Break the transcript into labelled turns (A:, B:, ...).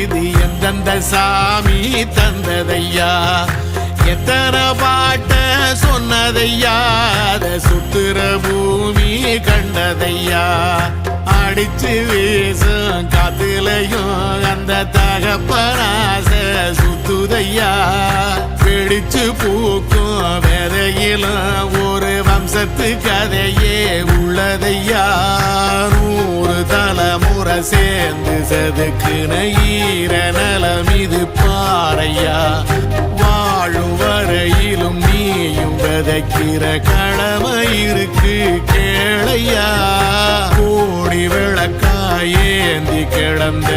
A: இது எந்தெந்த சாமி தந்ததையா எத்தனை பாட்ட சொன்னதையா அத சுத்துற பூமி கண்டதையா அடிச்சு வீசும் காத்துலையும் அந்த தகப்பனாச சுத்துதையா பிடிச்சு பூக்கும் விதையிலும் ஒரு வம்சத்து கதையே உள்ளதையா 100 தலைமுறை சேர்ந்து செதுக்குன ஈர நலம் இது பாறையா வாழும் வரையிலும் நீயும் விதைக்கிற கடமை இருக்கு கேளையா கோடி விளக்காயேந்தி கிடந்த